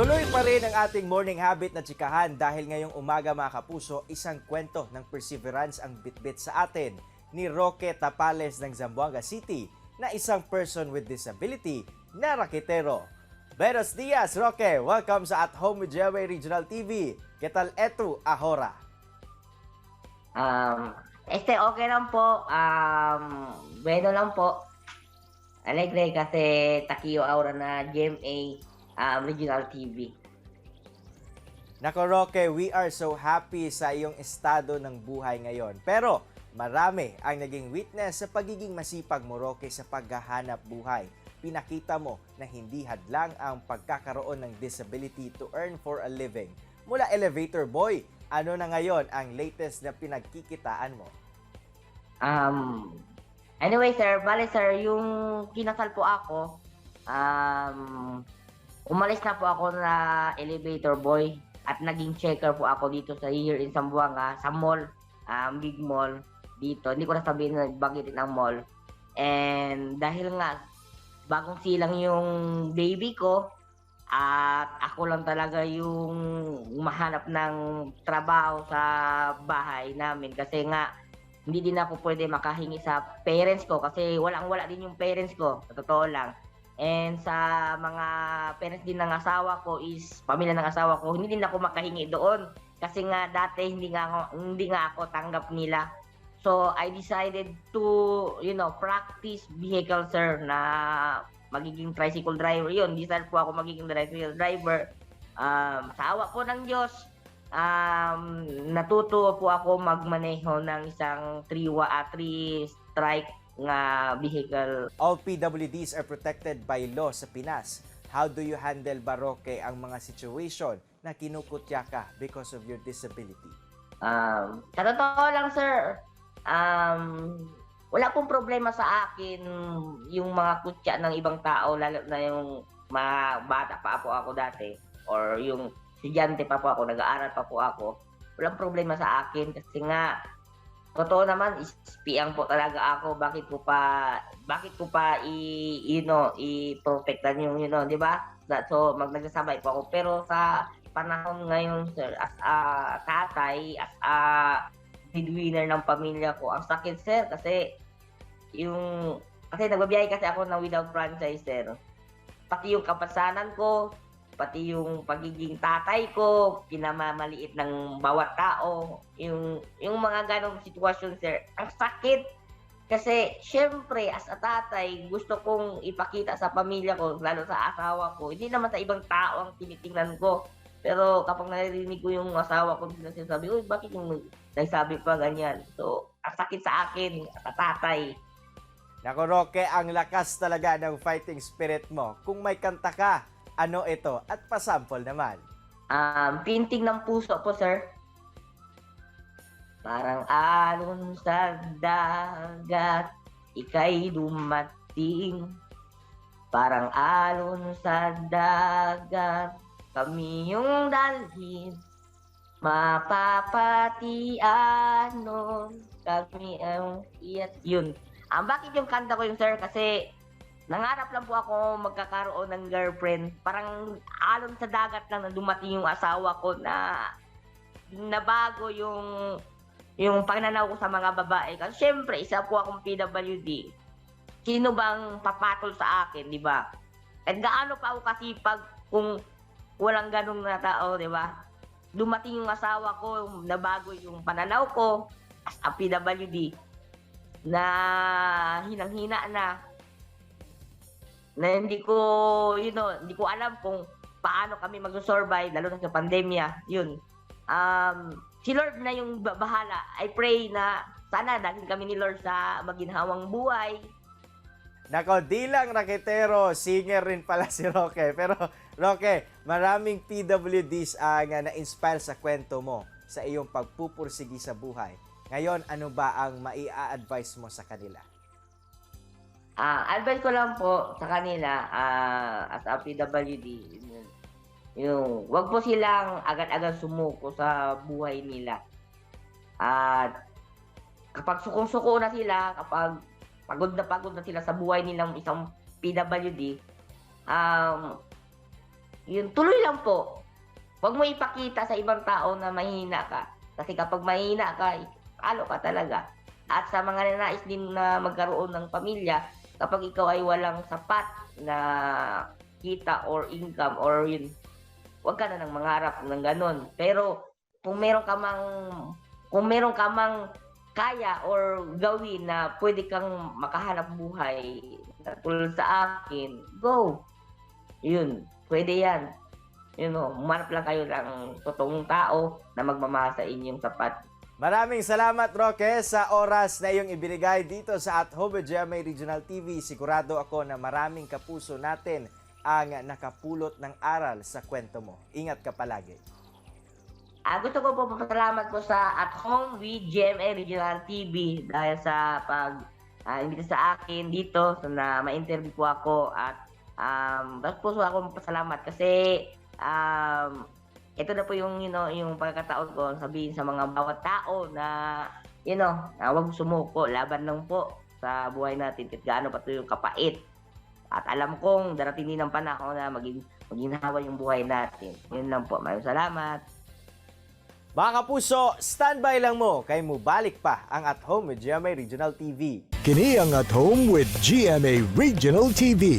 Tuloy pa rin ang ating morning habit na tsikahan dahil ngayong umaga mga kapuso, isang kwento ng perseverance ang bitbit sa atin ni Roque Tapales ng Zamboanga City na isang person with disability na raketero. Buenos dias, Roque! Welcome sa At Home with Jeway Regional TV. ¿Qué tal eto, ahora? Okay lang po. Bueno lang po. Alegre kasi takiyo aura na GMA Regional TV. Nako Roque, we are so happy sa iyong estado ng buhay ngayon. Pero marami ang naging witness sa pagiging masipag mo, Roque, sa paghahanap buhay. Pinakita mo na hindi hadlang ang pagkakaroon ng disability to earn for a living. Mula elevator boy, ano na ngayon ang latest na pinagkikitaan mo? Anyway sir, bale sir, yung kinasal po ako, umalis na po ako na elevator boy at naging checker po ako dito sa here in Zamboanga, sa mall, big mall dito. Hindi ko na sabihin na banggitin ang mall. And dahil nga, bagong silang yung baby ko, at ako lang talaga yung mahanap ng trabaho sa bahay namin kasi nga hindi din ako pwede makahingi sa parents ko kasi walang-wala din yung parents ko, sa totoo lang. And sa mga parents din ng asawa ko is, pamilya ng asawa ko, hindi din ako makahingi doon kasi nga dati hindi nga ako tanggap nila. So I decided to, practice vehicle sir na magiging tricycle driver. Yun, decide po ako magiging tricycle driver. Sa awa po ng Diyos, natuto po ako magmaneho ng isang 3-strike nga vehicle. All PWDs are protected by law sa Pinas. How do you handle, Roque, ang mga situation na kinukutya ka because of your disability? Sa totoo lang sir, wala pong problema sa akin yung mga kutya ng ibang tao, lalo na yung mga bata pa po ako dati or yung estudyante pa po ako, nag-aaral pa po ako. Walang problema sa akin kasi nga totoo naman, ispiyang po talaga ako. Bakit ko pa i-protectan yung, di ba? So, nagsasabay po ako. Pero sa panahon ngayon, sir, as a tatay, as a breadwinner ng pamilya ko, ang sakit, sir, kasi nagbabiyahe kasi ako ng without franchise, sir. Pati yung kapasanan ko, pati yung pagiging tatay ko, pinamamaliit ng bawat tao, yung mga ganong sitwasyon, sir, ang sakit. Kasi, syempre, as a tatay, gusto kong ipakita sa pamilya ko, lalo sa asawa ko, hindi naman sa ibang tao ang tinitingnan ko. Pero kapag naririnig ko yung asawa ko, sinasabi, uy, bakit yung nagsabi pa ganyan? So, ang sakit sa akin, as a tatay. Nako Roque, ang lakas talaga ng fighting spirit mo. Kung may kanta ka, ano ito? At pasample naman. Pinting ng puso po, sir. Parang alon sa dagat, ika'y dumating. Parang alon sa dagat, kami yung dalhin. Mapapatiano, kami ang iyat. Yun. Bakit yung kanta ko yung sir? Kasi nangarap lang po ako magkakaroon ng girlfriend. Parang alon sa dagat lang na dumating yung asawa ko na nabago yung pananaw ko sa mga babae. Kasi syempre, isa po akong PWD. Sino bang papatol sa akin, di ba? At gaano pa ako kasipag kung walang ganong na tao, di ba? Dumating yung asawa ko, nabago yung pananaw ko as a PWD na hinang-hina na hindi ko alam kung paano kami mag-survive lalo na sa pandemya. Yun. Si Lord na yung bahala. I pray na sana dahil kami ni Lord sa maginhawang buhay. Nako, di lang raketero, singer rin pala si Roque. Pero Roque, maraming PWDs ang na-inspire sa kwento mo sa iyong pagpupursigi sa buhay. Ngayon, ano ba ang maia-advise mo sa kanila? Advice ko lang po sa kanila as a PWD, yung wag po silang agad-agad sumuko sa buhay nila. At kapag sukong-suko na sila, kapag pagod na sila sa buhay nilang isang PWD, yun, tuloy lang po. Huwag mo ipakita sa ibang tao na mahina ka. Kasi kapag mahina ka, ano ka talaga. At sa mga nanais din na magkaroon ng pamilya, kapag ikaw ay walang sapat na kita or income or yun, huwag ka na nang mangarap ng ganun. Pero kung meron ka mang kaya or gawin na pwede kang makahanap buhay tulad sa akin, go. Yun, pwede yan. Humanap lang kayo ng totoong tao na magmamahal sa inyong sapat. Maraming salamat, Roque, sa oras na iyong ibinigay dito sa At Home with GMA Regional TV. Sigurado ako na maraming kapuso natin ang nakapulot ng aral sa kwento mo. Ingat ka palagi. Gusto ko po papasalamat po sa At Home with GMA Regional TV dahil sa imbita sa akin dito na ma-interview po ako at tapos po ako pasalamat kasi ito na po yung yung pagkakataon ko sabihin sa mga bawat tao na huwag sumuko, laban lang po sa buhay natin kahit gaano pa ito yung kapait. At alam kong darating din ang panahon na maging hawa yung buhay natin. Yun lang po. Maraming salamat. Mga kapuso, standby lang mo kay mubalik pa ang At Home with GMA Regional TV. Kini ang At Home with GMA Regional TV.